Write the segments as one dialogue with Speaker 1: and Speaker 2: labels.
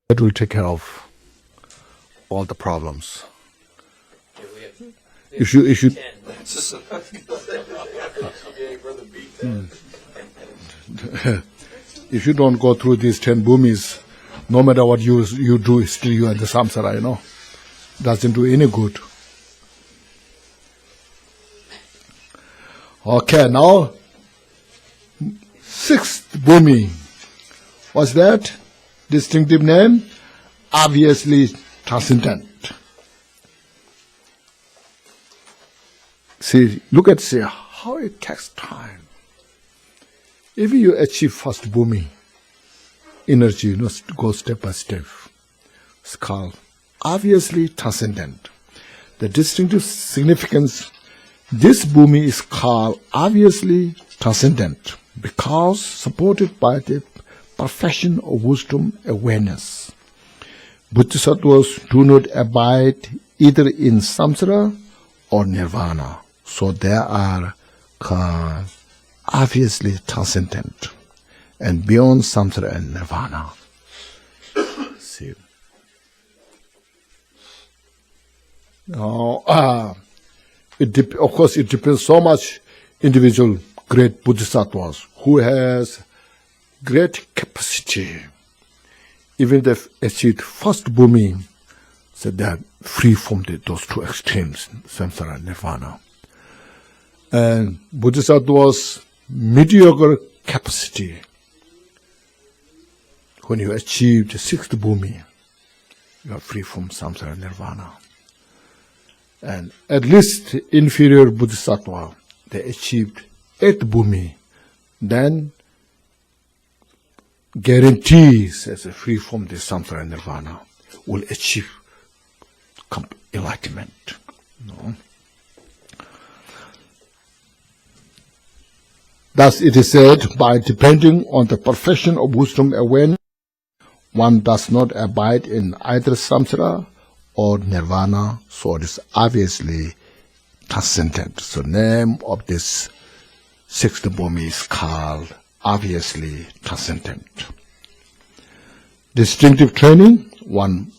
Speaker 1: That will take care of all the problems. You should. If you don't go through these 10 bhumis, no matter what you do, still you are in the samsara, Doesn't do any good. Okay, now, 6th bhumi. What's that? Distinctive name? Obviously transcendent. See, look at how it takes time. If you achieve first bhumi, energy goes step by step. It's called obviously transcendent. The distinctive significance, this bhumi is called obviously transcendent because supported by the perfection of wisdom awareness. Bodhisattvas do not abide either in samsara or nirvana, so they are called obviously transcendent and beyond samsara and nirvana. See. Now, of course, it depends so much individual great bodhisattvas who has great capacity. Even if they've achieved first bhumi, so they are free from those two extremes, samsara and nirvana. And bodhisattvas mediocre capacity, when you achieve the 6th bhumi, you are free from samsara and nirvana. And at least inferior bodhisattva, they achieved 8th bhumi, then guarantees as a free from the samsara and nirvana, will achieve enlightenment. Thus it is said, by depending on the perfection of wisdom awareness, one does not abide in either samsara or nirvana, so it is obviously transcendent. So name of this 6th bhumi is called obviously transcendent. Distinctive training, one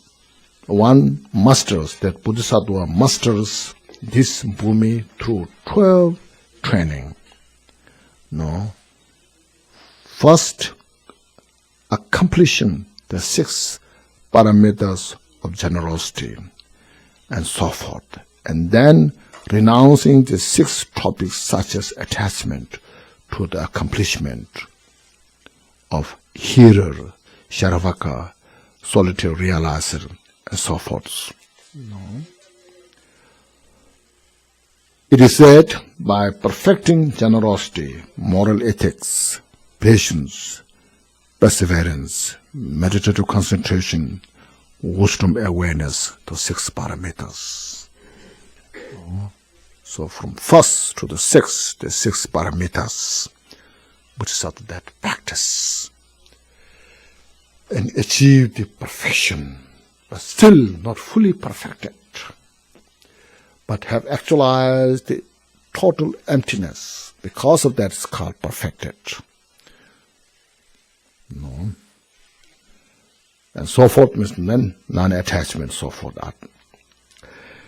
Speaker 1: masters, that Bodhisattva masters this bhumi through 12 training. First, accomplishing the 6 parameters of generosity and so forth, and then renouncing the 6 topics such as attachment to the accomplishment of hearer, sharavaka, solitary realizer, and so forth. It is said, by perfecting generosity, moral ethics, patience, perseverance, meditative concentration, wisdom awareness, the 6 parameters. So from first to the 6th, the 6 parameters, Bodhisattva that practice and achieve the perfection, but still not fully perfected, but have actualized the total emptiness. Because of that, it's called perfected. And so forth means non-attachment, so forth.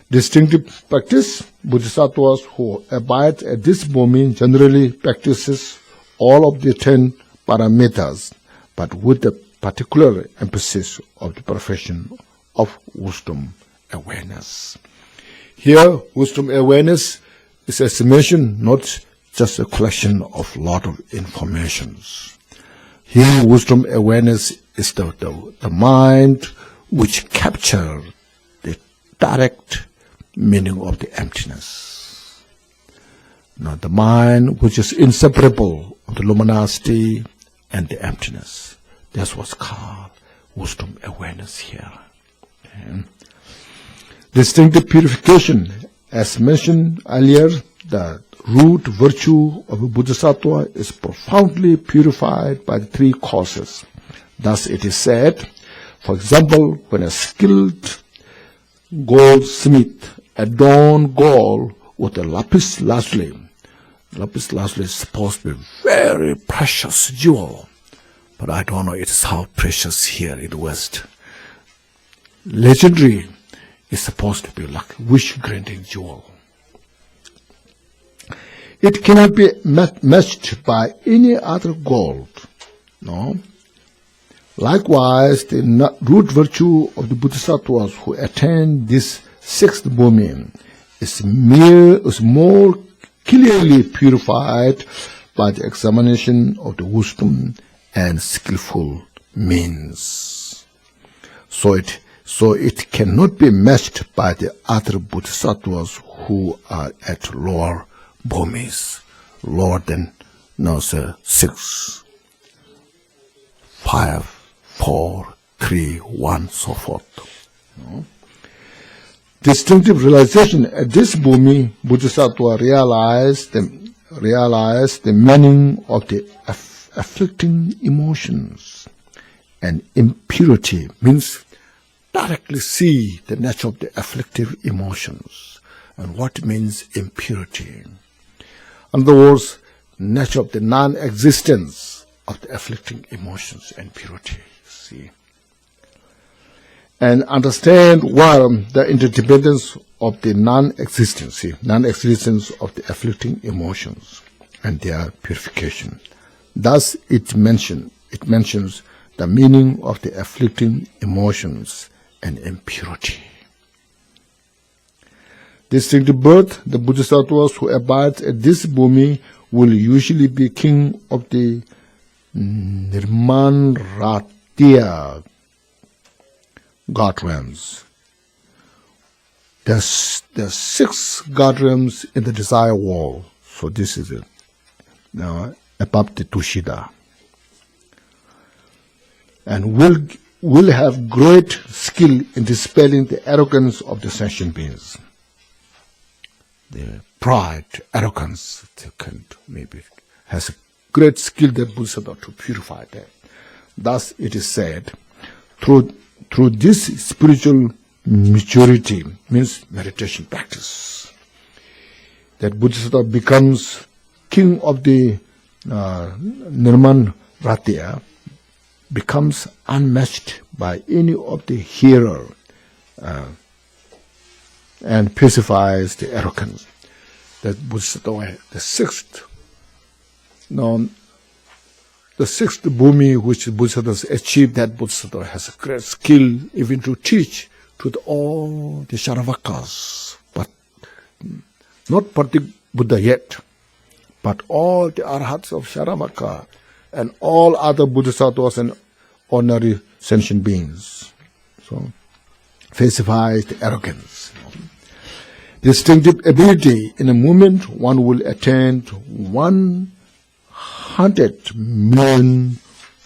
Speaker 1: Distinctive practice, Bodhisattvas who abide at this bhumi generally practices all of the 10 parameters, but with the particular emphasis of the perfection of wisdom awareness. Here, wisdom awareness is, as mentioned, not just a collection of lot of informations. Here, wisdom awareness is the mind which captures the direct meaning of the emptiness. The mind which is inseparable of the luminosity and the emptiness. That's what's called wisdom awareness here. Okay. Distinctive purification, as mentioned earlier, the root virtue of a bodhisattva is profoundly purified by the 3 causes. Thus it is said, for example, when a skilled goldsmith adorn gold with a lapis lazuli. Lapis lazuli is supposed to be very precious jewel, but I don't know it is how precious here in the West. legendary, is supposed to be like wish-granting jewel. It cannot be matched by any other gold. No. Likewise, the root virtue of the Bodhisattvas who attain this sixth bhumi is more clearly purified by the examination of the wisdom and skillful means. So it cannot be matched by the other Bodhisattvas who are at lower bhumis, lower than 6, 5, 4, 3, 1, so forth. Distinctive realization at this bhumi, Bodhisattva realized the meaning of the afflicting emotions, and impurity means directly see the nature of the afflictive emotions and what means impurity. In other words, nature of the non-existence of the afflicting emotions and purity. See, and understand the interdependence of the non-existence of the afflicting emotions and their purification. Thus, it mentions the meaning of the afflicting emotions and impurity. Distinctive birth, the Bodhisattvas who abide at this bhumi will usually be king of the Nirmanratya god realms. There's 6 god realms in the desire world. So this is it. Now above the Tushita. And will have great skill in dispelling the arrogance of the sentient beings. The pride, arrogance, has a great skill that Bodhisattva to purify that. Thus it is said, through this spiritual maturity, means meditation practice, that Bodhisattva becomes king of the Nirman Ratya, becomes unmatched by any of the hearer, and pacifies the arrogance. That Bodhisattva, the sixth bhumi which Bodhisattvas achieved, that Bodhisattva has a great skill even to teach to all the Charavakas, but not Partik Buddha yet, but all the Arhats of Charavaka and all other Bodhisattvas and ordinary sentient beings. So, pacifies the arrogance. Distinctive ability, in a moment one will attain 100 million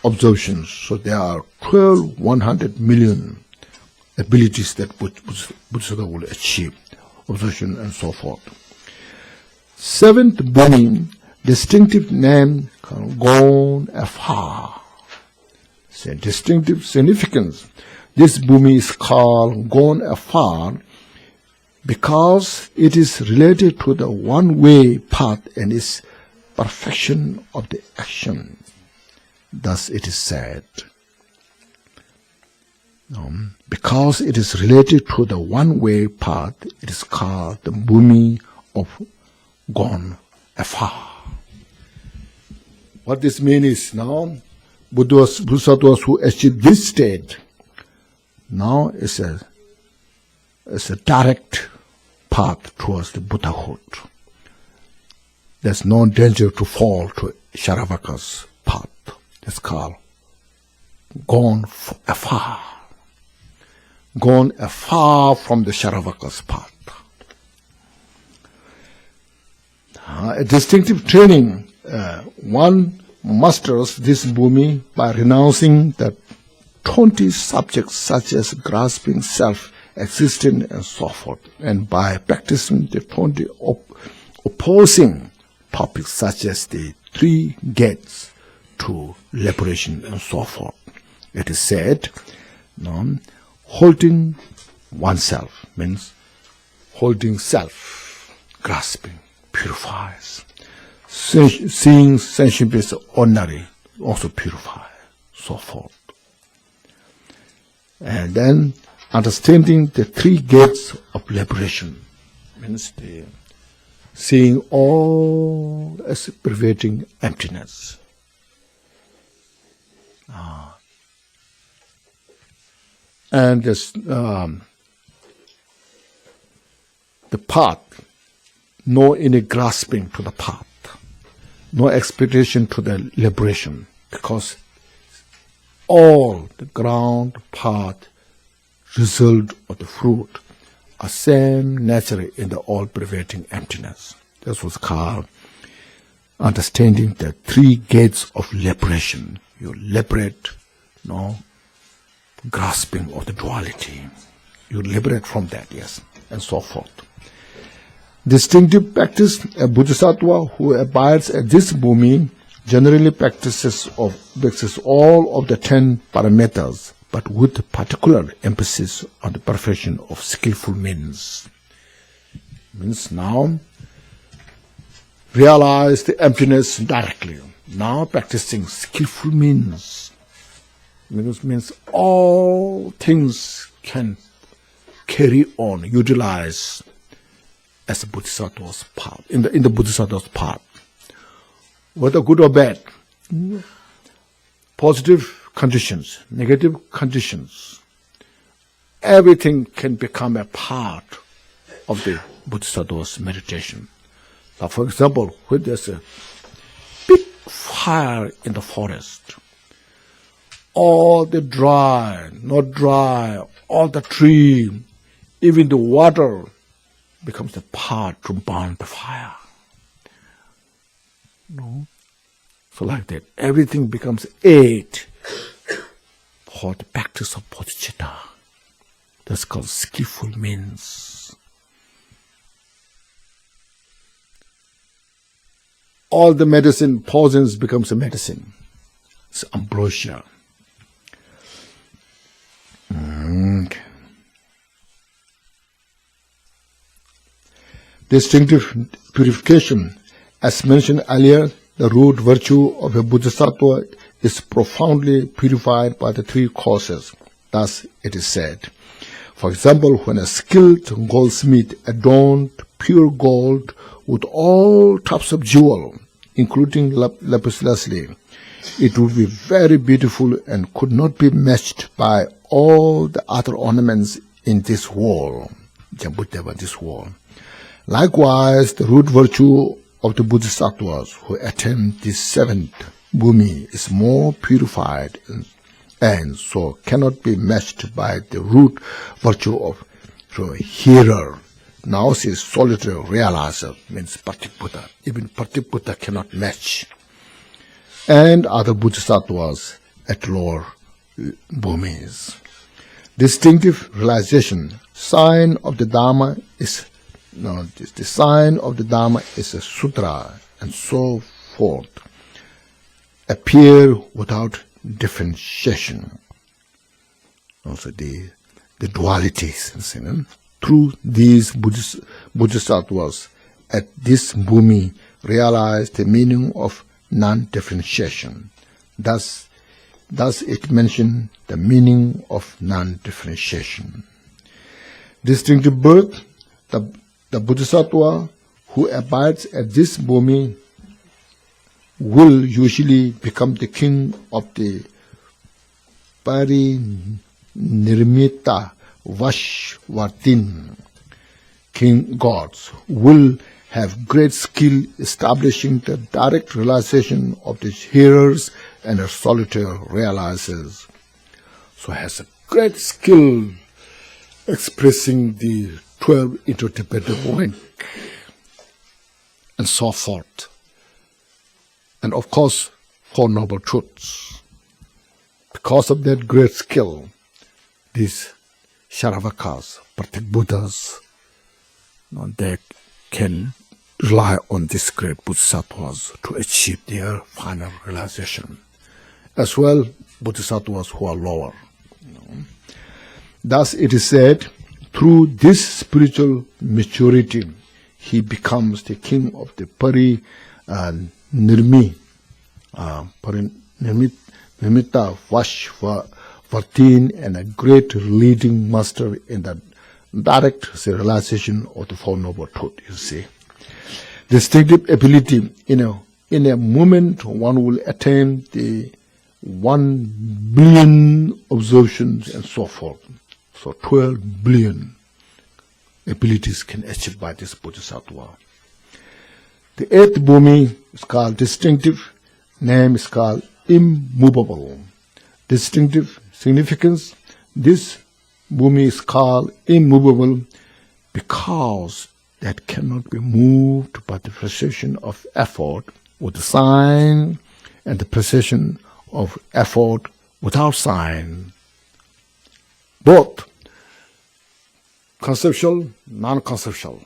Speaker 1: observations. So there are 100 million abilities that Bodhisattva will achieve, observation and so forth. 7th bhumi, distinctive name, gone afar. Distinctive significance. This bhumi is called gone afar because it is related to the one-way path and is perfection of the action. Thus it is said, because it is related to the one-way path, it is called the bhumi of gone afar. What this means is now, Bodhisattvas who achieve this state, now is a direct path towards the Buddhahood. There's no danger to fall to Charavaka's path. It's called gone afar. Gone afar from the Charavaka's path. A distinctive training, one masters this bhumi by renouncing the 20 subjects such as grasping, self, existence, and so forth, and by practicing the 20 opposing topics such as the 3 gates to liberation and so forth. It is said, holding oneself means holding self, grasping, purifies. Seeing sentient beings ordinary also purify, so forth. And then understanding the three gates of liberation, means seeing all as pervading emptiness. And this, the path, no any grasping to the path, no expectation to the liberation, because all the ground, path, result of the fruit are same nature in the all-pervading emptiness. This was called understanding the three gates of liberation. You liberate, grasping of the duality. You liberate from that, yes, and so forth. Distinctive practice, a Bodhisattva who abides at this bhumi generally practices all of the 10 parameters, but with particular emphasis on the perfection of skillful means. Means now realize the emptiness directly. Now practicing skillful means. Means all things can carry on, utilize as a Bodhisattva's path, in the Bodhisattva's path. Whether good or bad, positive conditions, negative conditions, everything can become a part of the Bodhisattva's meditation. Now, for example, when there's a big fire in the forest, all the dry, not dry, all the tree, even the water becomes the part to burn the fire. So like that, everything becomes aid for the practice of bodhicitta. That's called skillful means. All the medicine, poisons becomes a medicine. It's ambrosia. Distinctive purification. As mentioned earlier, the root virtue of a Bodhisattva is profoundly purified by the three causes. Thus it is said. For example, when a skilled goldsmith adorned pure gold with all types of jewel, including lapis lazuli, it would be very beautiful and could not be matched by all the other ornaments in this world, this world. Likewise, the root virtue of the Bodhisattvas who attain this seventh bhumi is more purified and so cannot be matched by the root virtue of the hearer. Now she is solitary realizer, means Paticputa. Even Paticputa cannot match. And other Bodhisattvas at lower bhumis. Distinctive realization, sign of the Dharma is the sign of the Dharma is a sutra and so forth. Appear without differentiation. Also the dualities. Through these Bodhisattvas at this bhumi realize the meaning of non-differentiation. Thus it mentioned the meaning of non-differentiation. Distinctive birth, the Bodhisattva who abides at this bhumi will usually become the king of the Parinirmita Vashvartin, king gods, will have great skill establishing the direct realization of the hearers and a solitary realizers. So has a great skill expressing the 12 interdependent link and so forth. And of course, Four Noble Truths. Because of that great skill, these Sharavakas, Pratik Buddhas, they can rely on these great Bodhisattvas to achieve their final realization. As well, Bodhisattvas who are lower. Thus it is said, through this spiritual maturity, he becomes the king of the Parinirmita 13 and a great leading master in the direct realization of the Four Noble Truth, you see. Distinctive ability, in a moment one will attain the 1 billion observations and so forth. So 12 billion abilities can achieve by this Bodhisattva. The 8th bhumi is called distinctive, name is called immovable. Distinctive significance, this bhumi is called immovable because that cannot be moved by the precision of effort with the sign and the precision of effort without sign. Both conceptual, non-conceptual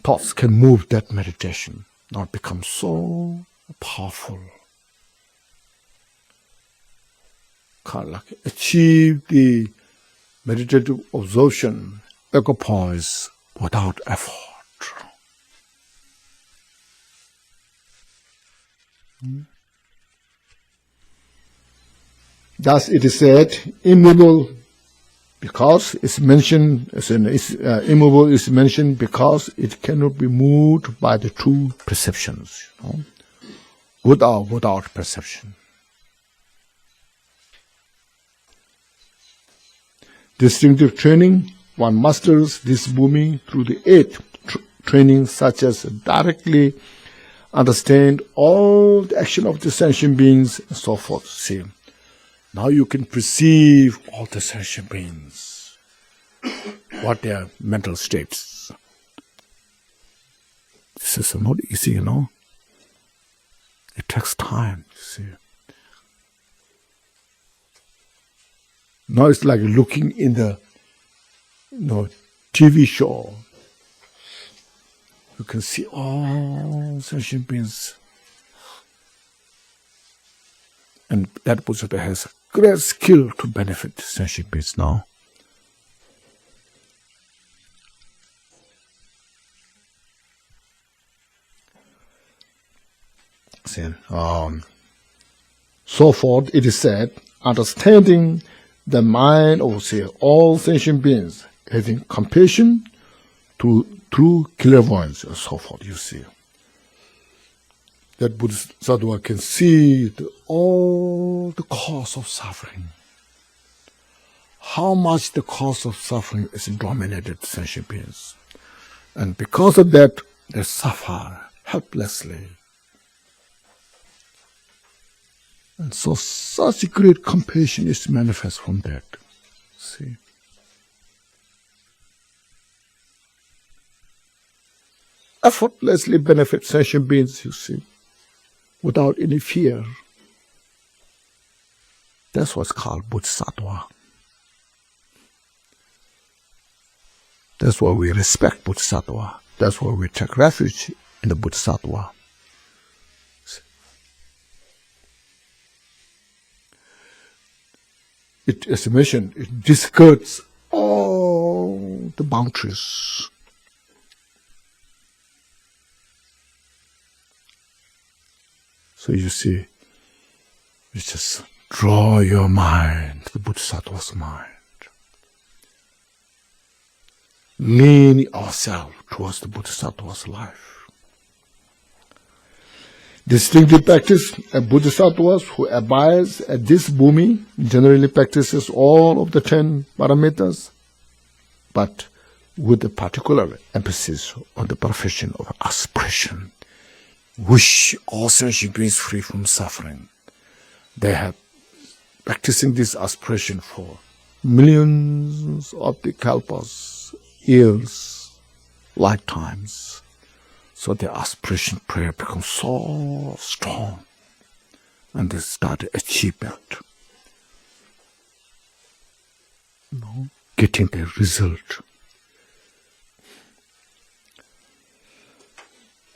Speaker 1: thoughts can move that meditation, not become so powerful. Can like achieve the meditative absorption, equipoise without effort. Thus it is said, immovable because it's mentioned, immovable is mentioned because it cannot be moved by the two perceptions, without perception. Distinctive training, one masters this bhumi through the 8th training, such as directly understand all the action of the sentient beings and so forth. See, now you can perceive all the sentient beings, what their mental states. This is not easy, It takes time, you see. Now it's like looking in the TV show. You can see all sentient beings. And that Bodhisattva has great skill to benefit sentient beings now. So forth, it is said, understanding the mind of all sentient beings, having compassion through clairvoyance, and so forth, you see. That Bodhisattva can see all the cause of suffering. How much the cause of suffering is dominated sentient beings. And because of that, they suffer helplessly. And so such great compassion is manifest from that. See. Effortlessly benefit sentient beings, you see, without any fear. That's what's called Bodhisattva. That's why we respect Bodhisattva. That's why we take refuge in the Bodhisattva. It, as I mentioned, it discards all the boundaries. So you see, you just draw your mind to the Bodhisattva's mind. Lean ourselves towards the Bodhisattva's life. Distinctive practice, a Bodhisattva who abides at this bhumi generally practices all of the 10 paramitas, but with a particular emphasis on the perfection of aspiration. Wish all sentient beings free from suffering. They have practicing this aspiration for millions of the kalpas, years, lifetimes. So their aspiration prayer becomes so strong, and they start to achieve that. Getting the result.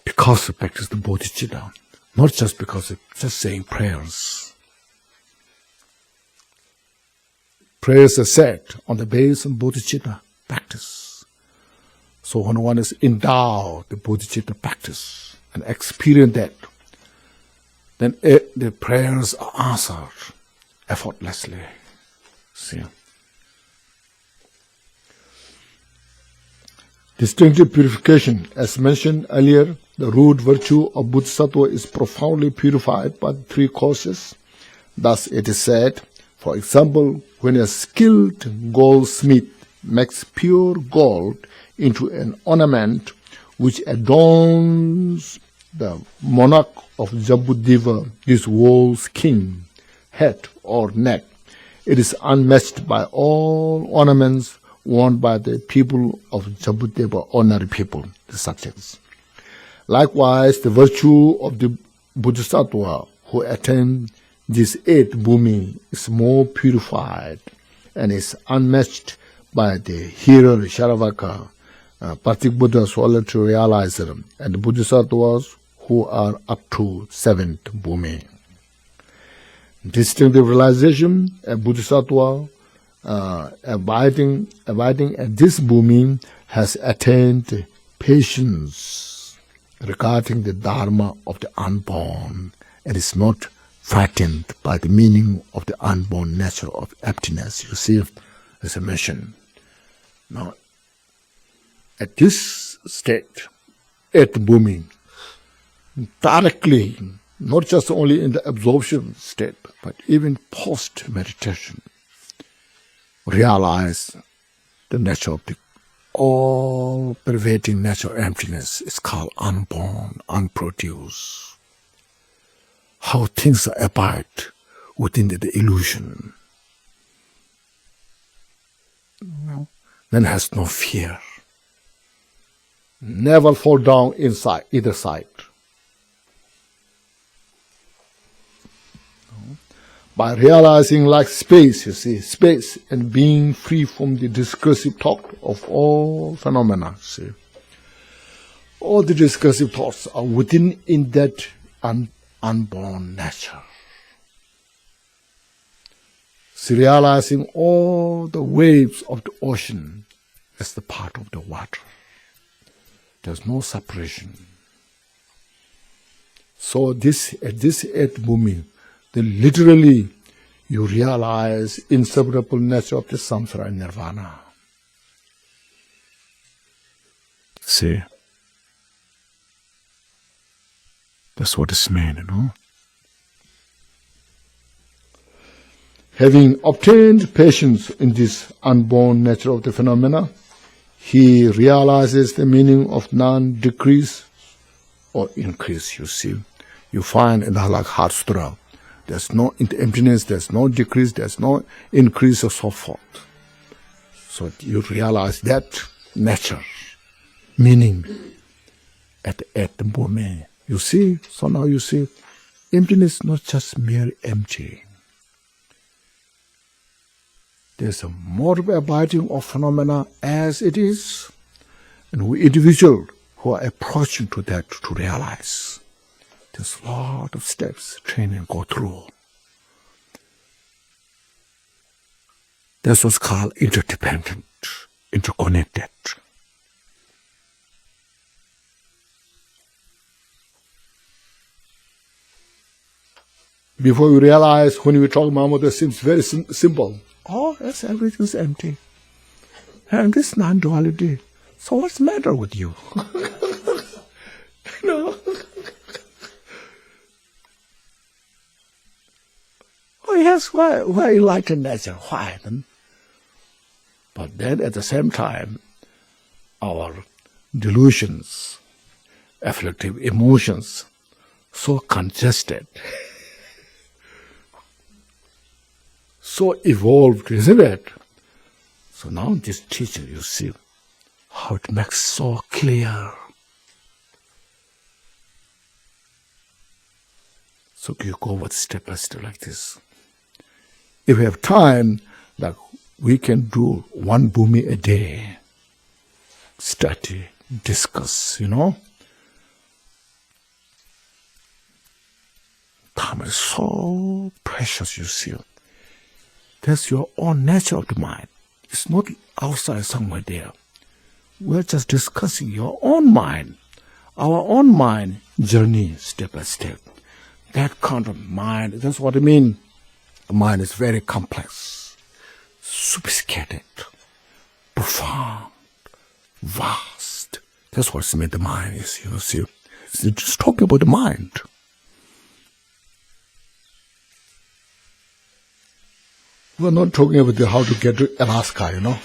Speaker 1: Because they practice the bodhicitta, not just because of just saying prayers. Prayers are said on the basis of bodhicitta practice. So when one is endowed the bodhicitta practice and experience that, then the prayers are answered. effortlessly. See? Distinctive purification. As mentioned earlier, the root virtue of Bodhisattva is profoundly purified by the three causes. Thus it is said, for example, when a skilled goldsmith makes pure gold into an ornament which adorns the monarch of Jambudeva, this world's king, head or neck, it is unmatched by all ornaments worn by the people of Jambudeva, ordinary people, the subjects. Likewise, the virtue of the Bodhisattva who attain this eighth bhumi is more purified and is unmatched by the hearer Sharavaka, Partik Buddha solitary realizer, and the Bodhisattvas who are up to seventh bhumi. Distinctive realization, a Bodhisattva abiding at this bhumi has attained patience regarding the dharma of the unborn and is not frightened by the meaning of the unborn nature of emptiness. You see, as I mentioned. Now, at this state, at bhumi, directly, not just only in the absorption state, but even post-meditation, realize the nature of the all-pervading nature of emptiness. Is called unborn, unproduced. How things abide within the illusion. Then has no fear. Never fall down inside either side. By realizing like space, you see, space and being free from the discursive thought of all phenomena, see. All the discursive thoughts are within in that unborn nature. See, realizing all the waves of the ocean as the part of the water. There's no separation. So at this eighth bhumi, then literally you realize inseparable nature of the samsara and nirvana. See? That's what it's meant, you know. Having obtained patience in this unborn nature of the phenomena, he realizes the meaning of non-decrease or increase, you see. You find in the Halak Heart Sutra, there's no emptiness, there's no decrease, there's no increase or so forth. So you realize that nature, meaning at the bhumi. You see, so now you see, emptiness is not just mere empty. There's a mode of abiding of phenomena as it is, and we individuals who are approaching to that to realize. There's a lot of steps training go through. That's what's called interdependent, interconnected. Before we realize, when we talk Mahmoud, it seems very simple. Oh, yes, everything's empty. And this non-duality. So what's the matter with you? No. Oh yes, why enlightened nature? Why then? But then at the same time, our delusions, afflictive emotions, so congested, so evolved, isn't it? So now this teacher, you see how it makes so clear. So you go with step by step like this. If we have time, like we can do one bhumi a day. Study, discuss, you know. Time is so precious, you see. That's your own nature of the mind. It's not outside somewhere there. We're just discussing your own mind, our own mind journey step by step. That kind of mind, that's what I mean. The mind is very complex, sophisticated, profound, vast. That's what's made the mind is, you see. It's just talking about the mind. We're not talking about how to get to Alaska, you know.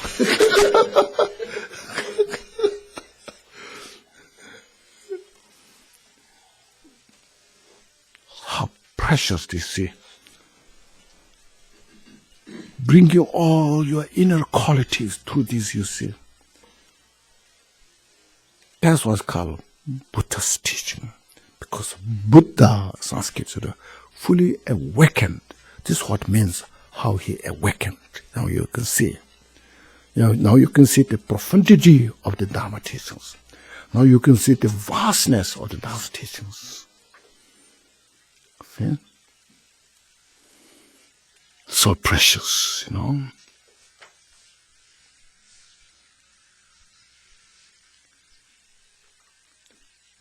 Speaker 1: How precious do you see? Bringing all your inner qualities through this, you see. That's what's called Buddha's teaching. Because Buddha, Sanskrit, fully awakened. This is what means how he awakened. Now you can see. Now you can see the profundity of the Dharma teachings. Now you can see the vastness of the Dharma teachings. See? So precious, you know.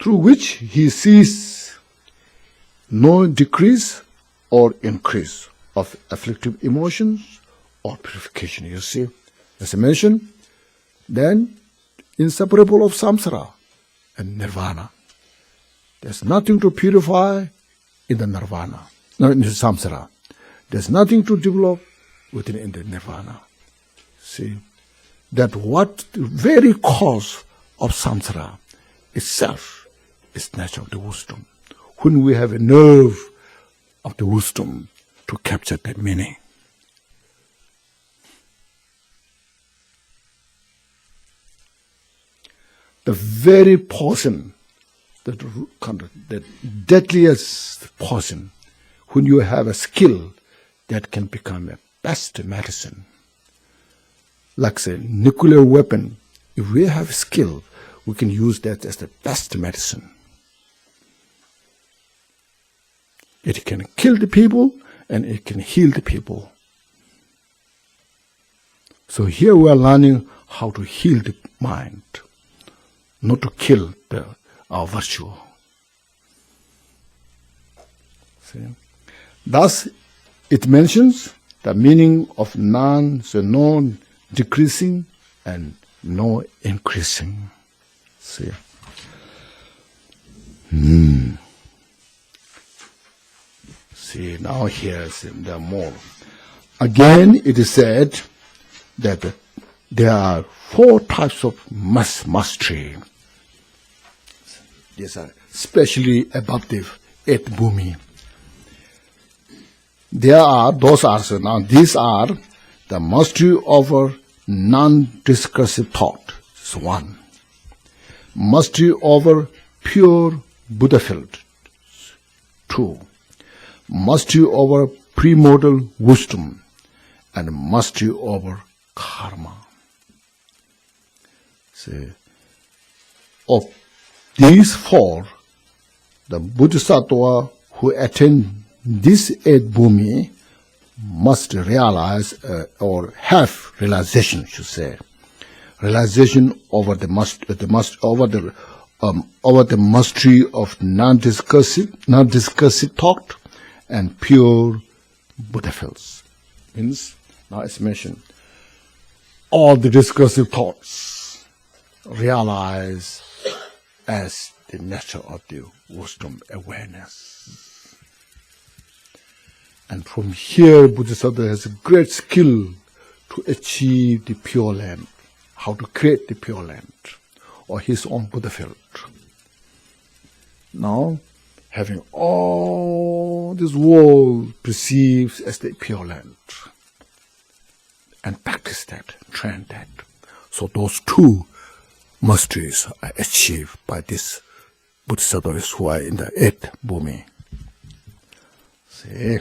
Speaker 1: Through which he sees no decrease or increase of afflictive emotions or purification, you see. As I mentioned, then inseparable of samsara and nirvana. There's nothing to purify in the nirvana, no, in the samsara. There's nothing to develop within the nirvana. See, that what the very cause of samsara itself is nature of the wisdom. When we have a nerve of the wisdom to capture that meaning. The very poison, the deadliest poison, when you have a skill that can become a best medicine. Like say, nuclear weapon, if we have skill, we can use that as the best medicine. It can kill the people and it can heal the people. So here we are learning how to heal the mind, not to kill our virtue. See? Thus, it mentions the meaning of none, so no decreasing and no increasing. See? See, now here's the more. Again, it is said that there are 4 types of mastery. These are especially above the 8th bhumi. These are the mastery over non-discursive thought, is 1. Mastery over pure Buddha field, 2. Mastery over premortal wisdom, and mastery over karma. See, of these 4, the Bodhisattva who attain this 8th bhumi must realize or have realization, should say, realization over the mastery of non-discursive thought and pure Buddha fields. Means, now it's mentioned, all the discursive thoughts realize as the nature of the wisdom awareness. And from here, Bodhisattva has a great skill to achieve the Pure Land, how to create the Pure Land, or his own Buddha field. Now, having all this world perceived as the Pure Land, and practice that, train that. So those 2 masteries are achieved by this Bodhisattvas who are in the 8th bhumi. See?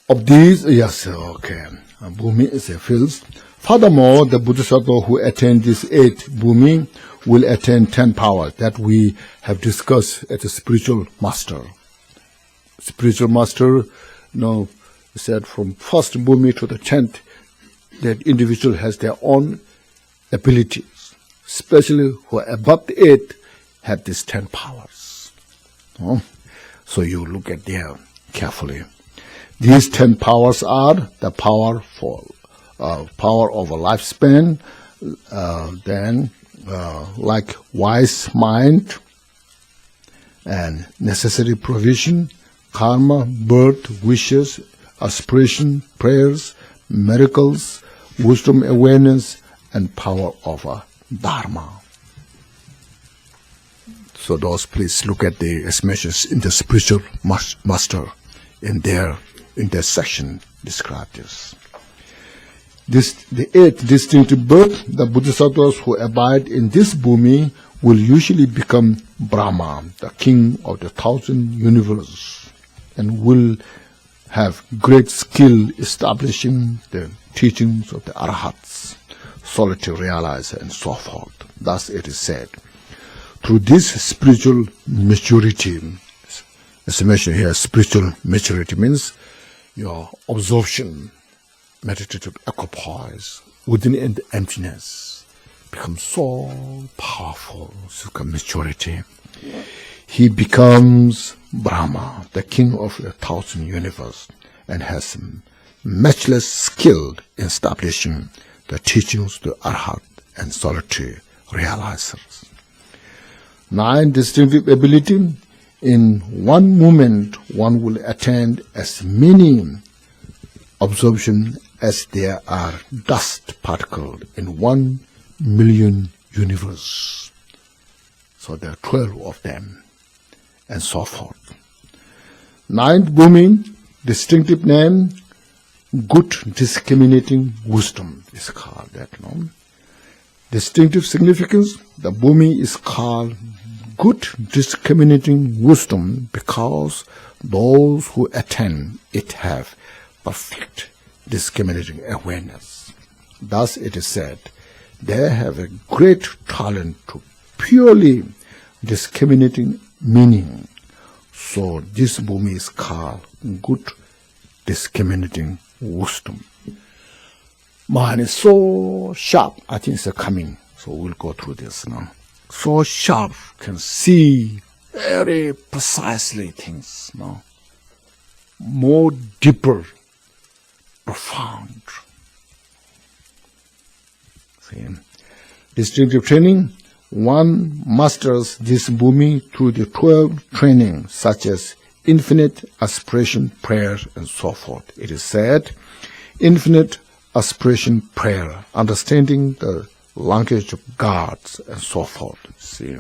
Speaker 1: Of these, yes, okay, bhumi is a field. Furthermore, the Bodhisattva who attend this 8th bhumi will attain 10 powers that we have discussed at the spiritual master. Spiritual master, said from 1st bhumi to the 10th, that individual has their own abilities, especially who are above the 8th have these 10 powers. So you look at there carefully. These 10 powers are the power of a lifespan, then like wise mind and necessary provision, karma, birth, wishes, aspiration, prayers, miracles, wisdom, awareness, and power of a dharma. So those, please look at the explanations in the spiritual master in their section describe this. The 8th distinctive birth, the Bodhisattvas who abide in this bhumi will usually become Brahma, the king of the 1,000 universes, and will have great skill establishing the teachings of the Arhats, solitary realizer, and so forth. Thus it is said, through this spiritual maturity, as I mentioned here, spiritual maturity means your absorption, meditative equipoise within the emptiness becomes so powerful, so maturity. He becomes Brahma, the king of the 1,000 universe, and has matchless skill in establishing the teachings to Arhat and solitary realizers. 9, distinctive ability. In one moment, one will attain as many absorption as there are dust particles in 1 million universe. So there are 12 of them, and so forth. 9th bhumi, distinctive name, good discriminating wisdom is called that. No? Distinctive significance, the bhumi is called good discriminating wisdom because those who attain it have perfect discriminating awareness. Thus it is said, they have a great talent to purely discriminating meaning. So this bhumi is called good discriminating wisdom. Mind is so sharp, I think it's coming, so we'll go through this now. So sharp, can see very precisely things, no? More deeper, profound. See? Distinctive training, one masters this bhumi through the 12 training, such as infinite aspiration, prayer, and so forth. It is said, infinite aspiration, prayer, understanding the language of gods, and so forth. See,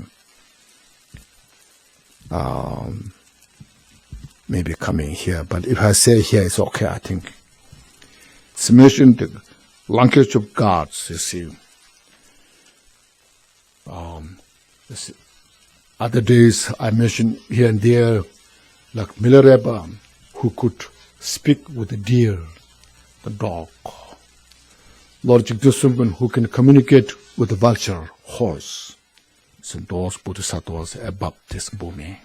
Speaker 1: maybe coming here, but if I say here, it's okay, I think. It's mentioned the language of gods, you see. Other days I mentioned here and there, like Milarepa, who could speak with the deer, the dog. Lord Jigdasumban, who can communicate with the vulture, horse. So those Bodhisattvas above this bhumi.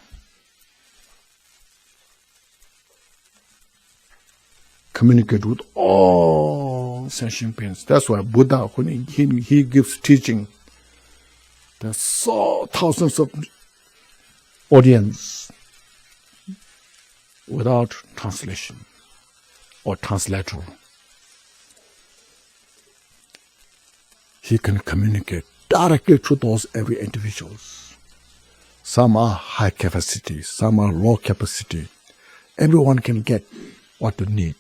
Speaker 1: Communicate with all sentient beings. That's why Buddha, when he gives teaching, there's so thousands of audience without translation or translator. He can communicate directly to those every individuals. Some are high capacity, some are low capacity. Everyone can get what they need.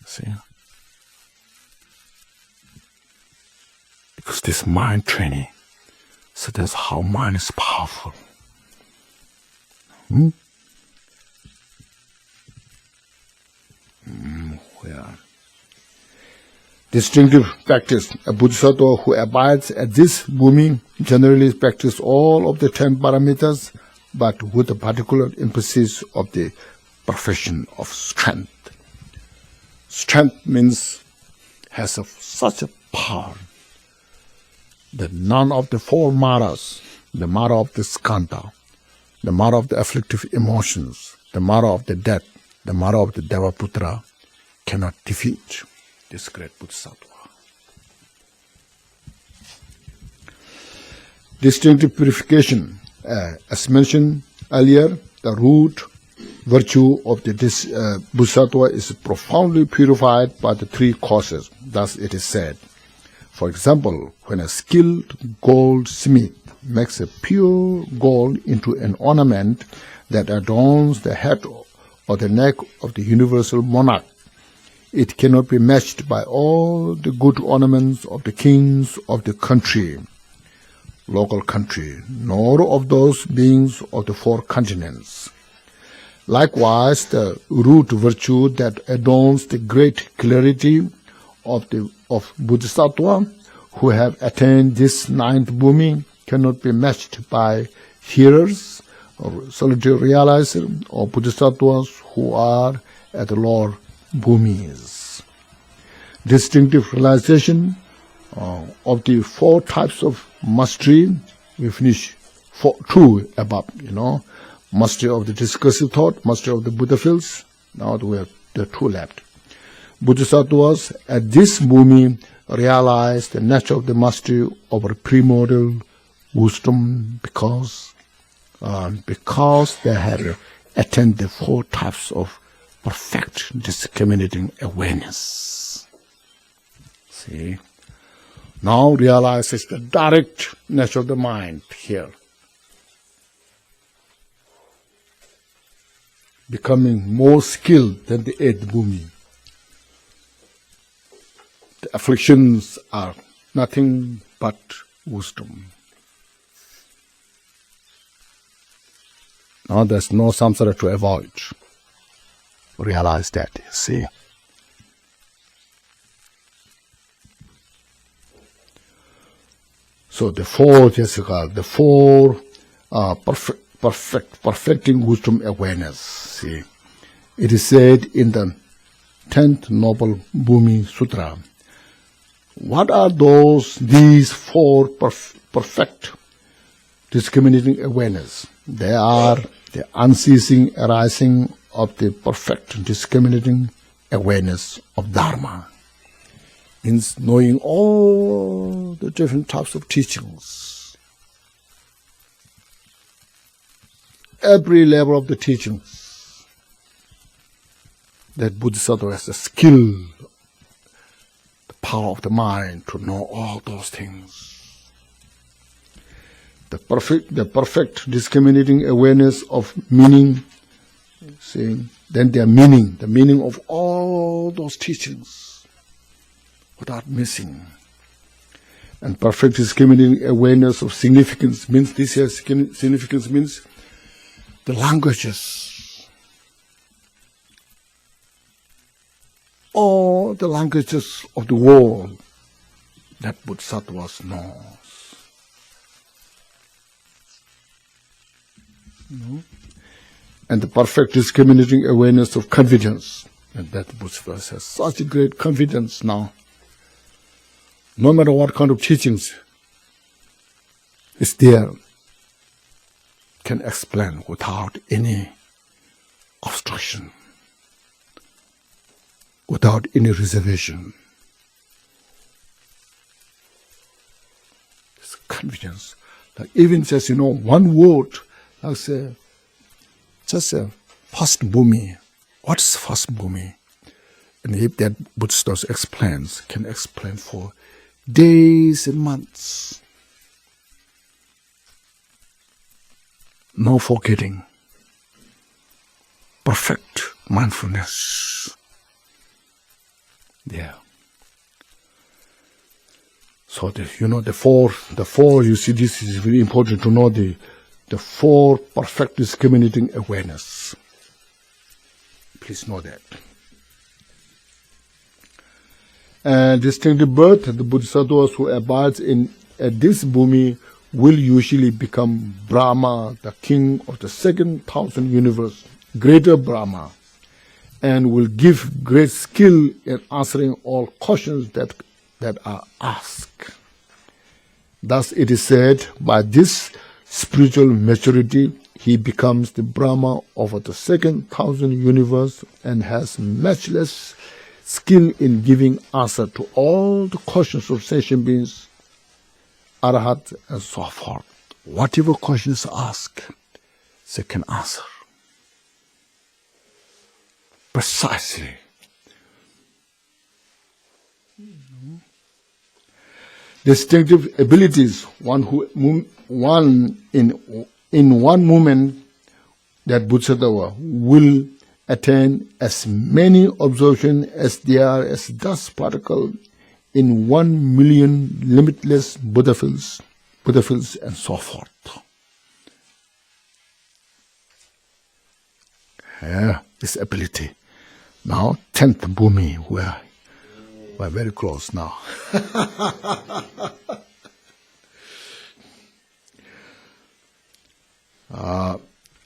Speaker 1: See? Because this mind training, so that's how mind is powerful. Yeah. Distinctive practice. A Bodhisattva who abides at this bhumi generally practices all of the 10 parameters, but with a particular emphasis of the perfection of strength. Strength means has such a power that none of the 4 maras, the mara of the skandha, the mara of the afflictive emotions, the mara of the death, the mara of the Devaputra, cannot defeat this great Bodhisattva. Distinctive purification. As mentioned, earlier, the root virtue of the Bodhisattva is profoundly purified by the three causes. Thus it is said. For example, when a skilled goldsmith makes a pure gold into an ornament that adorns the head or the neck of the universal monarch, it cannot be matched by all the good ornaments of the kings of the country, local country, nor of those beings of the four continents. Likewise, the root virtue that adorns the great clarity of Bodhisattva who have attained this ninth bhumi cannot be matched by hearers or solitary realizers or Bodhisattvas who are at the lower bhumis. Distinctive realization of the four types of mastery, we finish two above, mastery of the discursive thought, mastery of the Buddha fields. Now we have the two left. Bodhisattvas at this bhumi realize the nature of the mastery over primordial wisdom because they have attained the four types of perfect discriminating awareness. See? Now realizes the direct nature of the mind here. Becoming more skilled than the eighth bhumi. The afflictions are nothing but wisdom. Now there's no samsara to avoid. Realize that, see. So the four, Jessica, the four perfecting wisdom awareness, see. It is said in the 10th Noble Bhumi Sutra. What are these four perfect discriminating awareness? They are the unceasing arising of the perfect discriminating awareness of Dharma. Means knowing all the different types of teachings. Every level of the teachings. That Bodhisattva has the skill, the power of the mind to know all those things. The perfect discriminating awareness of meaning, see, then their meaning, the meaning of all those teachings without missing. And perfect discriminating awareness of significance means, this here significance means the languages. All the languages of the world that Bodhisattvas knows. And the perfect discriminating awareness of confidence. And that Bodhisattva has such a great confidence now. No matter what kind of teachings is there, can explain without any obstruction, without any reservation. It's confidence. Like even just, one word, like say, just a first bhumi. What's first bhumi? And if that Buddhist explains, can explain for days and months. No forgetting. Perfect mindfulness. Yeah. So the four, you see, this is very important to know the four perfect discriminating awareness. Please know that. And distinctive birth, the Bodhisattvas who abides at this bhumi will usually become Brahma, the king of the second thousand universe, greater Brahma, and will give great skill in answering all questions that are asked. Thus it is said, by this spiritual maturity, he becomes the Brahma of the second thousand universe and has matchless skill in giving answer to all the questions of sentient beings, Arahat, and so forth. Whatever questions asked, they can answer precisely. Distinctive abilities, in one moment that Bodhisattva will attain as many observations as there are as dust particles in 1 million limitless Buddha fields, and so forth. This ability. Now, 10th bhumi, we're very close now.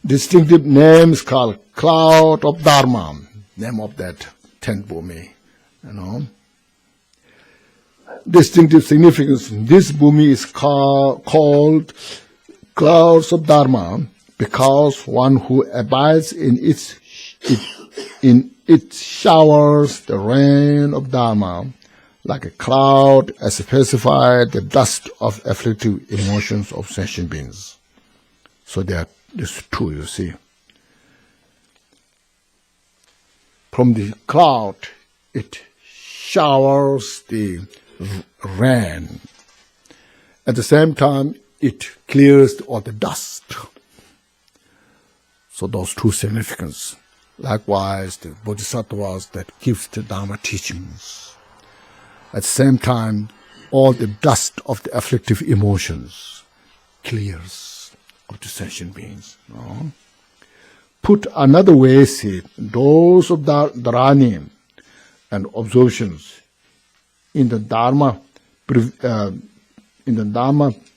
Speaker 1: Distinctive names called Cloud of Dharma, name of that 10th bhumi, Distinctive significance. This bhumi is called Clouds of Dharma because one who abides in it showers the rain of Dharma like a cloud, as specified the dust of afflictive emotions of sentient beings. So there's two, you see. From the cloud, it showers the rain. At the same time, it clears all the dust. So those two significance. Likewise, the Bodhisattvas that gives the Dharma teachings. At the same time, all the dust of the afflictive emotions clears of the sentient beings. Put another way, see, those of the dharani and observations in the Dharma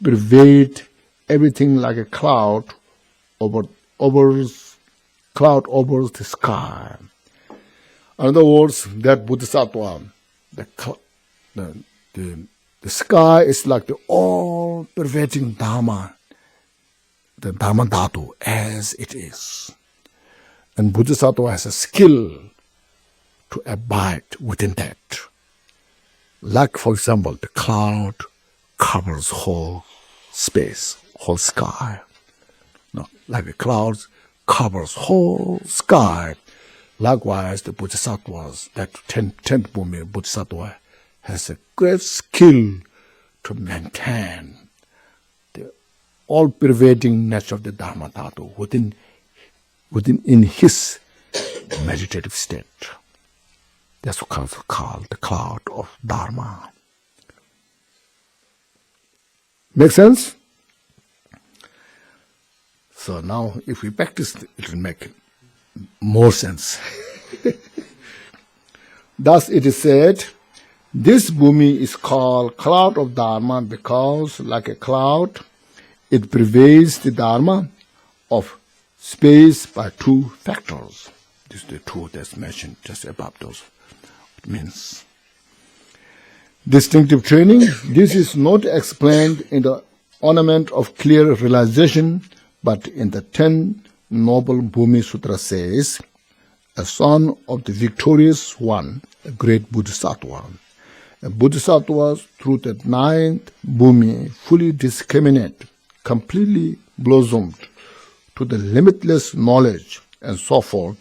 Speaker 1: pervade everything like a cloud over the sky. In other words, that Bodhisattva, the sky is like the all-pervading Dharma, the Dharma Dhatu as it is. And Bodhisattva has a skill to abide within that. Like, for example, the cloud covers whole space, whole sky. Like the clouds covers whole sky. Likewise, the Bodhisattvas, that 10th bhumi Bodhisattva, has a great skill to maintain the all-pervading nature of the Dharma Dhatu in his meditative state. That's what's called the cloud of Dharma. Make sense? So now, if we practice, it will make more sense. Thus it is said, this bhumi is called cloud of Dharma because, like a cloud, it pervades the Dharma of space by two factors. This is the two that's mentioned just above those. It means distinctive training. This is not explained in the Ornament of Clear Realization, but in the 10 Noble Bhumi Sutra says, a son of the victorious one, a great Bodhisattva. A Bodhisattva through the 9th Bhumi fully discriminate, completely blossomed to the limitless knowledge and so forth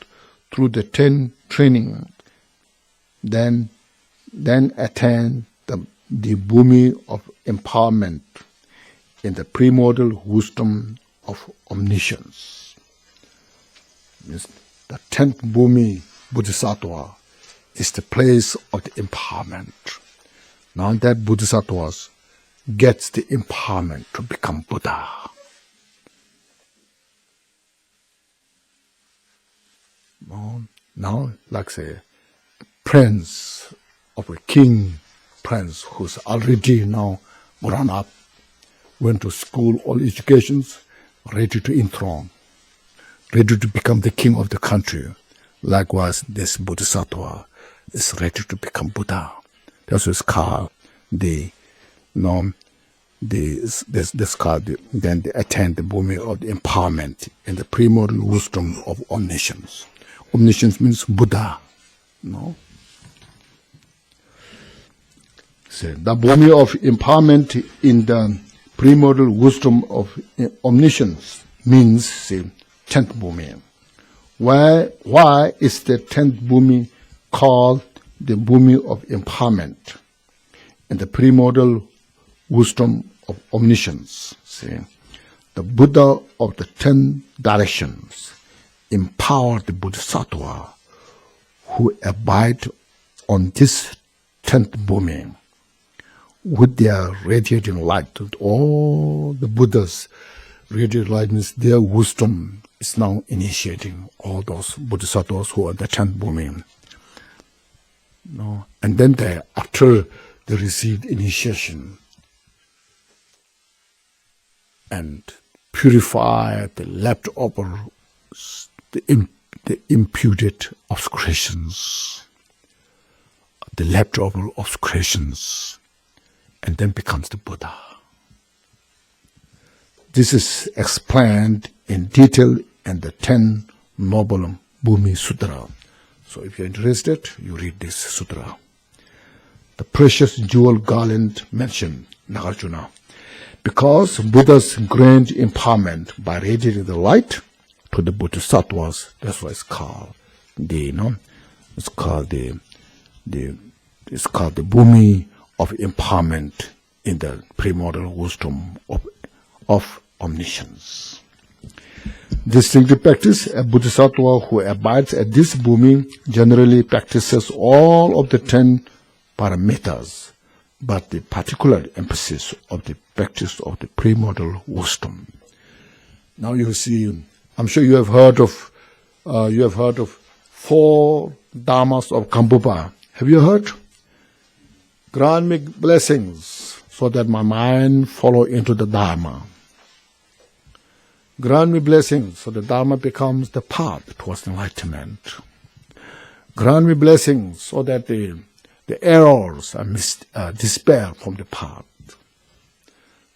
Speaker 1: through the 10 training, then attain the Bhumi of empowerment in the primordial wisdom of omniscience. Means the 10th Bhumi Bodhisattva is the place of the empowerment. Now that Bodhisattva gets the empowerment to become Buddha. Now, like say, prince of a king, prince who's already now grown up, went to school, all educations, ready to enthrone, ready to become the king of the country. Likewise, this Bodhisattva is ready to become Buddha. That's what's called then they attain the Bhumi of the empowerment in the primordial wisdom of omniscience. Omniscience means Buddha. So the Bhumi of empowerment in the primordial wisdom of omniscience means 10th bhumi. Why is the 10th bhumi called the bhumi of empowerment and the primordial wisdom of omniscience? See, the Buddha of the 10 directions empowered the Bodhisattva who abide on this 10th bhumi with their radiating light. All the Buddhas radiating light means their wisdom is now initiating all those Bodhisattvas who are the 10th bhumi. No? And then after they received initiation and purify the leftover, the imputed obscurations, the leftover obscurations, and then becomes the Buddha. This is explained in detail in the 10 Noble Bhumi Sutra. So if you're interested, you read this sutra. The precious jewel garland mentioned, Nagarjuna, because Buddha's grand empowerment by radiating the light to the Bodhisattvas, that's why it's called the bhumi of empowerment in the primordial wisdom of omniscience. Distinctive practice, a Bodhisattva who abides at this bhumi generally practices all of the 10 paramitas, but the particular emphasis of the practice of the primordial wisdom. Now you see, I'm sure you have heard of 4 dharmas of Gampopa. Have you heard? Grant me blessings so that my mind follow into the Dharma. Grant me blessings so the Dharma becomes the path towards enlightenment. Grant me blessings so that the errors are dispelled from the path.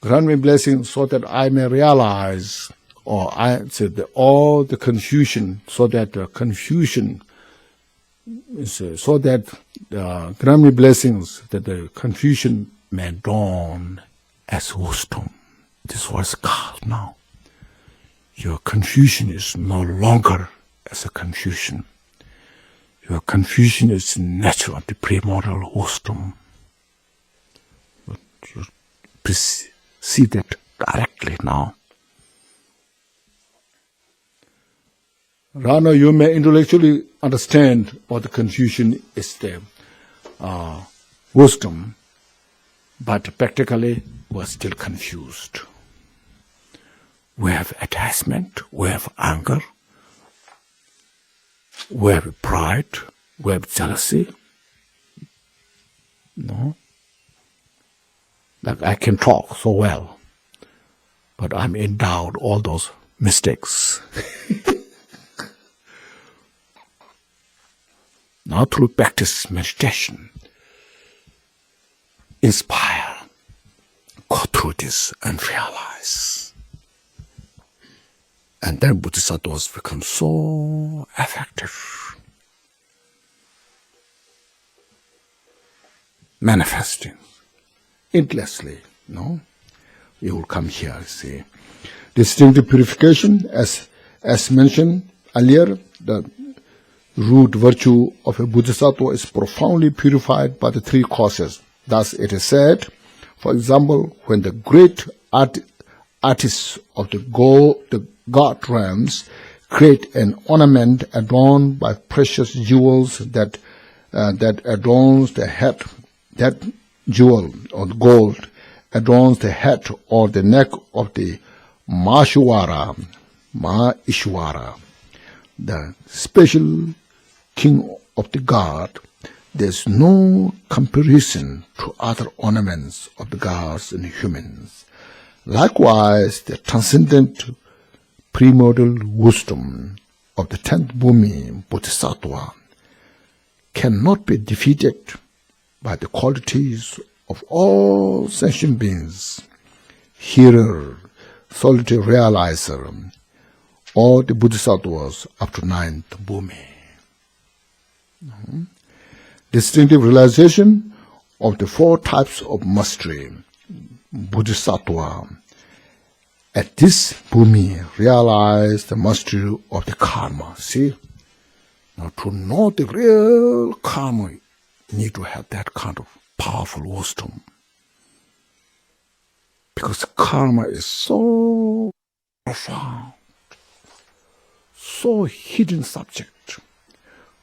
Speaker 1: Grant me blessings so that I may realize, or I said all the confusion, so that the confusion is so that grant me blessings that the confusion may dawn as wisdom. This was called now. Your confusion is no longer as a confusion. Your confusion is natural of the primordial wisdom. But you see that directly now. Rather, you may intellectually understand what the confusion is the wisdom, but practically we're still confused. We have attachment, we have anger, we have pride, we have jealousy. No? Like I can talk so well, but I'm endowed all those mistakes. Now through practice meditation, inspire, go through this and realize. And then Bodhisattvas become so effective, manifesting endlessly. No, you will come here. See, distinctive purification, as mentioned earlier, the root virtue of a Bodhisattva is profoundly purified by the 3 causes. Thus, it is said, for example, when the great artists of the God realms create an ornament adorned by precious jewels that adorns the head, that jewel or gold adorns the head or the neck of the Mahishwara, the special king of the god. There's no comparison to other ornaments of the gods and humans. Likewise, the transcendent primordial wisdom of the 10th bhumi Bodhisattva cannot be defeated by the qualities of all sentient beings, hearer, solitary realizer, or the Bodhisattvas up to 9th bhumi. Distinctive realization of the 4 types of mastery, Bodhisattva, At this, bhumi realized the mastery of the karma. See? Now, to know the real karma, you need to have that kind of powerful wisdom. Because karma is so profound, so hidden subject.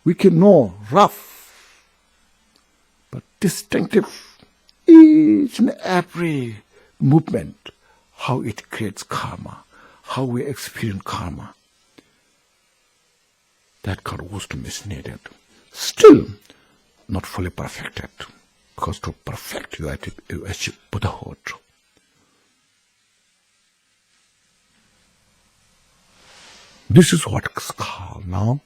Speaker 1: We can know rough, but distinctive, each and every movement, how it creates karma, how we experience karma. That kind of wisdom is needed. Still, not fully perfected, because to perfect, you have to achieve Buddhahood. This is what is called now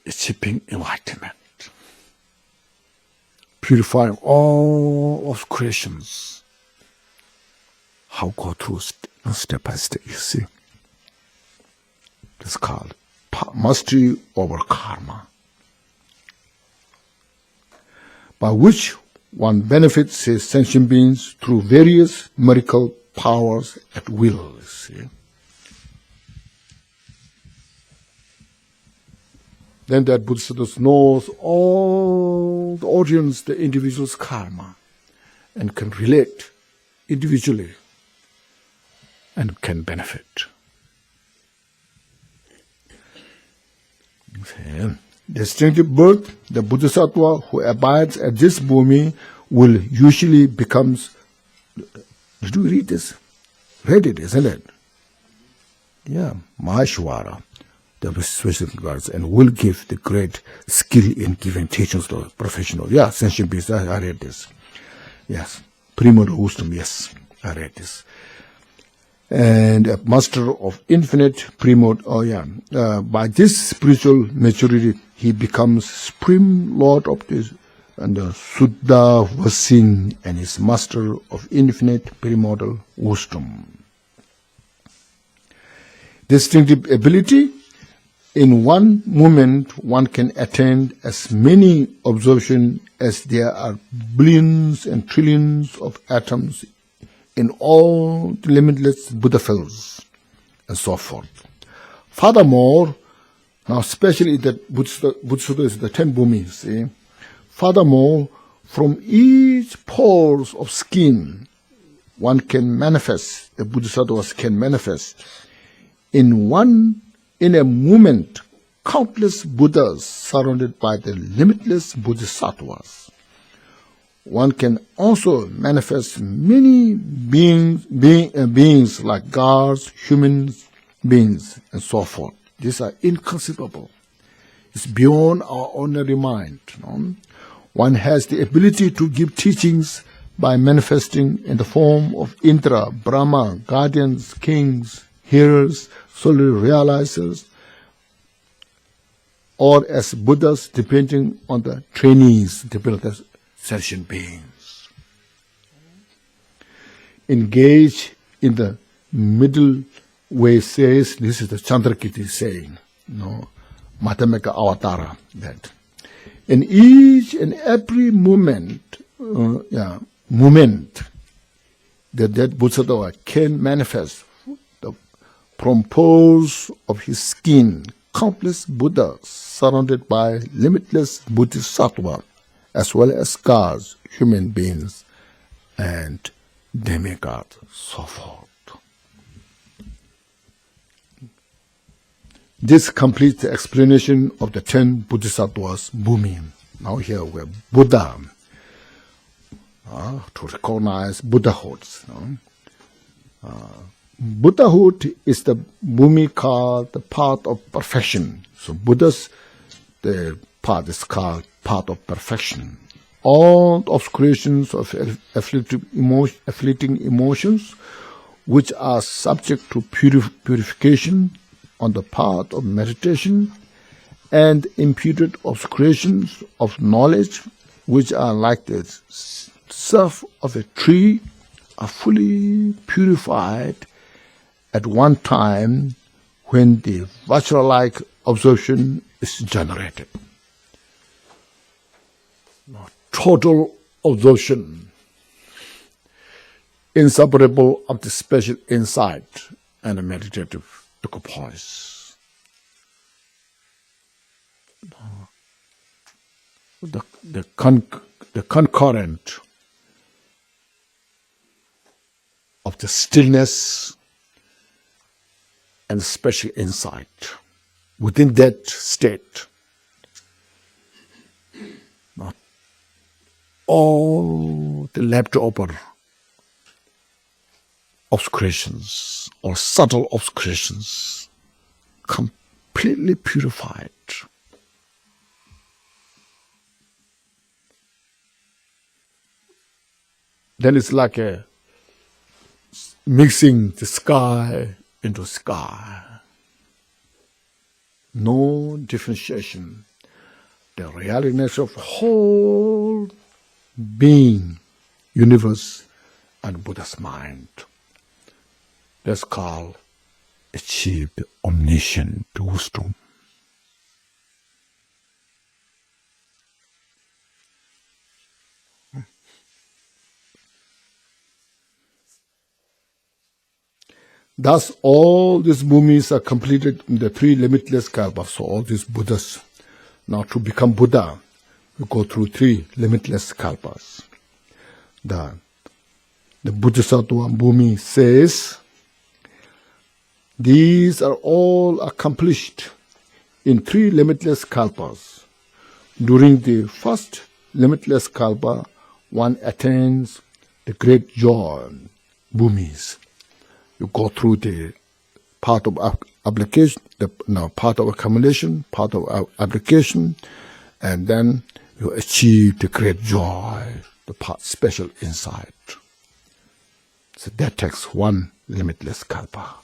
Speaker 1: achieving enlightenment, purifying all of creations. How go through step by step, you see. It's called mastery over karma, by which one benefits his sentient beings through various miracle powers at will, you see. Then that Bodhisattva knows all the audience, the individual's karma, and can relate individually and can benefit. Distinctive birth, the Bodhisattva who abides at this bhumi will usually becomes. Did you read this? Read it, isn't it? Yeah, Maheshwara, the special guards, and will give the great skill in giving teachings to professionals. Yeah, sentient beings, I read this. Yes, primordial wisdom, yes, I read this. And a master of infinite by this spiritual maturity, he becomes supreme lord of this, and the Suddha Vasin, and is master of infinite primordial wisdom. Distinctive ability. In one moment, one can attain as many observations as there are billions and trillions of atoms in all the limitless Buddha fields, and so forth. Furthermore, now especially that Bodhisattva is the 10 bhumis, see? Furthermore, from each pores of skin, one can manifest, the Bodhisattvas can manifest, in a moment, countless Buddhas surrounded by the limitless Bodhisattvas. One can also manifest many beings like gods, human beings, and so forth. These are inconceivable. It's beyond our ordinary mind. One has the ability to give teachings by manifesting in the form of Indra, Brahma, guardians, kings, hearers, soul realizers, or as Buddhas, depending on the trainees, depending on the sentient beings. Engage in the middle way says, this is the Chandrakirti saying, Madhyamaka Avatara, that in each and every moment that Bodhisattva can manifest from pores of his skin, countless Buddhas surrounded by limitless Bodhisattva, as well as gods, human beings, and demigods, so forth. This completes the explanation of the 10 Bodhisattvas bhumi. Now here we're Buddha, to recognize Buddhahood. Buddhahood is the bhumi called the path of perfection. So Buddha's, the path is called path of perfection. All obscurations of afflicting emotions, which are subject to purification on the path of meditation, and imputed obscurations of knowledge, which are like the sap of a tree, are fully purified at one time when the vajra-like absorption is generated. Total absorption. inseparable of the special insight and the meditative equipoise. The concurrent of the stillness and special insight within that state. Not all the leftover obscurations or subtle obscurations completely purified. Then it's like a mixing the sky into sky. No differentiation. The reality of whole being, universe, and Buddha's mind. That's called achieved omniscient wisdom. Thus, all these bhumis are completed in the three limitless kalpas. So all these Buddhas, now to become Buddha, you go through three limitless kalpas. The Bodhisattva Bhumi says, these are all accomplished in three limitless kalpas. During the first limitless kalpa, one attains the great joy, Bhumis. You go through the part of application, part of accumulation, part of application, and then you achieve the great joy, the special insight. So that takes one limitless kalpa,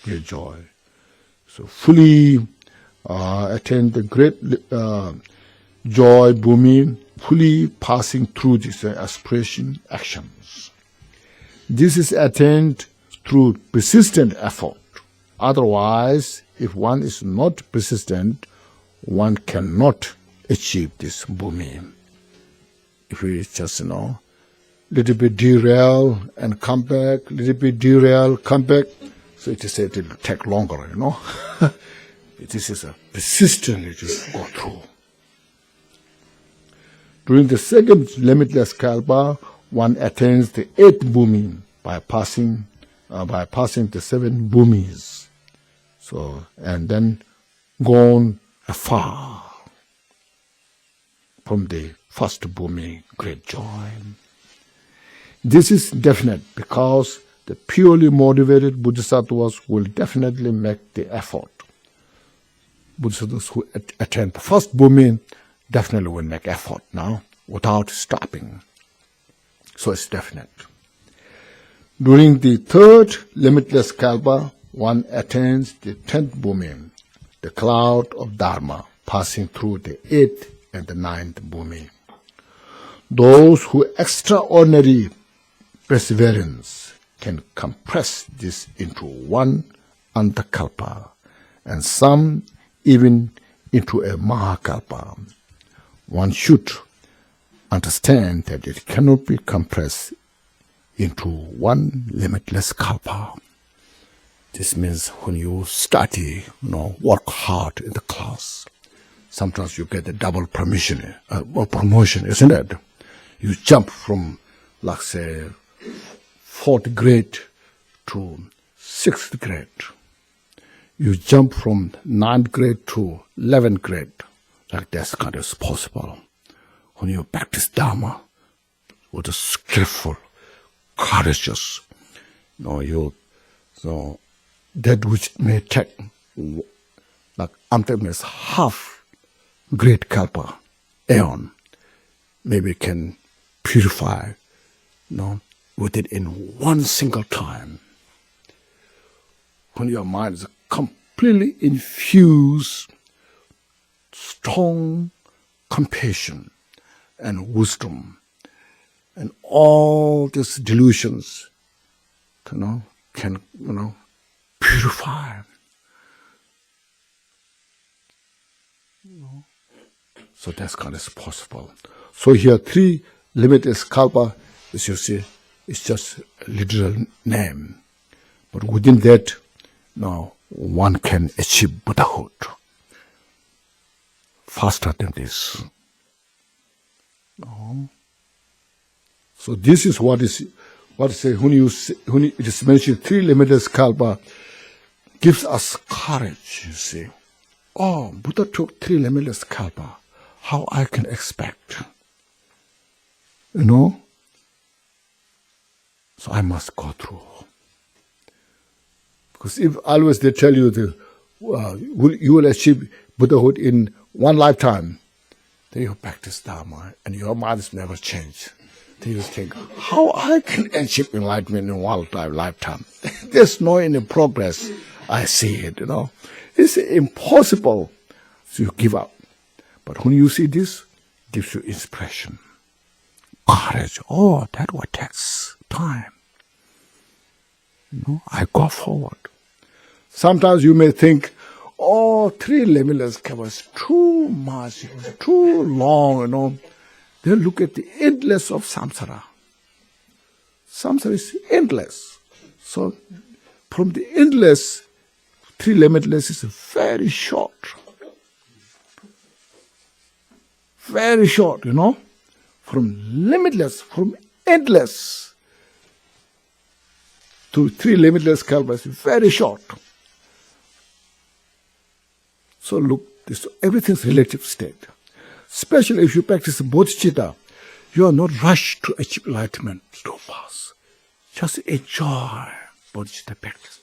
Speaker 1: great joy. So fully attain the great joy, bhumi, fully passing through this aspiration, actions. This is attained through persistent effort. Otherwise, if one is not persistent, one cannot achieve this bhumi. If we just, little bit derail and come back, little bit derail, come back, so it will take longer, This is a persistently just go through. During the second limitless kalpa, one attains the eighth bhumi by passing the seven bhumis. So, and then gone afar from the first bhumi, great joy. This is definite because the purely motivated bodhisattvas will definitely make the effort. Bodhisattvas who attain the first bhumi definitely will make effort now without stopping. So it's definite. During the third limitless kalpa, one attains the 10th bhumi, the cloud of Dharma, passing through the 8th and the 9th bhumi. Those who extraordinary perseverance can compress this into one antakalpa, and some even into a mahakalpa. One should understand that it cannot be compressed into one limitless kalpa. This means when you study, work hard in the class, sometimes you get a double promotion, isn't it? You jump from, like say, 4th grade to 6th grade. You jump from 9th grade to 11th grade. Like that's kind of possible. When you practice Dharma with a skillful, courageous, so that which may take like sometimes half great kalpa, aeon, maybe can purify, with it in one single time. When your mind is completely infused, strong compassion and wisdom, and all these delusions, can purify. So that's kind of possible. So here, three limitless kalpa, as you see, is just a literal name. But within that, now one can achieve Buddhahood faster than this. No. So this is what is when it is mentioned, three limitless kalpa gives us courage, you see. Oh, Buddha took three limitless kalpa. How I can expect? You know? So I must go through. Because if always they tell you you will achieve Buddhahood in one lifetime, then you practice Dharma and your mind has never changed. Then you think, how I can achieve enlightenment in one lifetime? There's no any progress. I see it, you know. It's impossible. So you give up. But when you see this, it gives you inspiration, courage. Oh, that what takes time. You know, I go forward. Sometimes you may think, oh, three limitless was too much, it was too long, you know. Then look at the endless of samsara. Samsara is endless. So from the endless, three limitless is very short. Very short, you know. From limitless, from endless to three limitless kalpa is very short. So look, everything's relative state. Especially if you practice bodhicitta, you are not rushed to achieve enlightenment too fast. Just enjoy bodhicitta practice.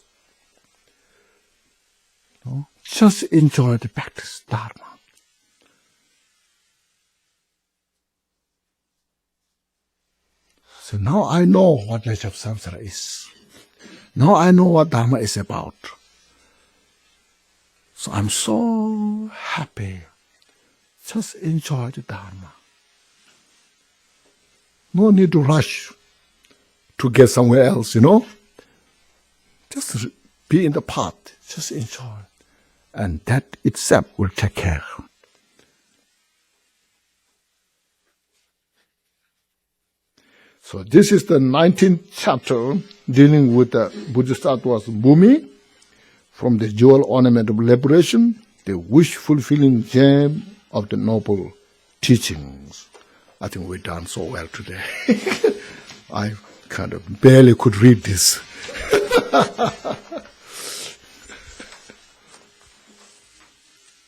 Speaker 1: No? Just enjoy the practice, Dharma. So now I know what nature of samsara is. Now I know what Dharma is about. So I'm so happy. Just enjoy the Dharma. No need to rush to get somewhere else, you know. Just be in the path. Just enjoy. And that itself will take care. So this is the 19th chapter dealing with the Bodhisattva's Bhumi from the JOL Ornament of Liberation, the wish-fulfilling gem of the noble teachings. I think we've done so well today. I kind of barely could read this.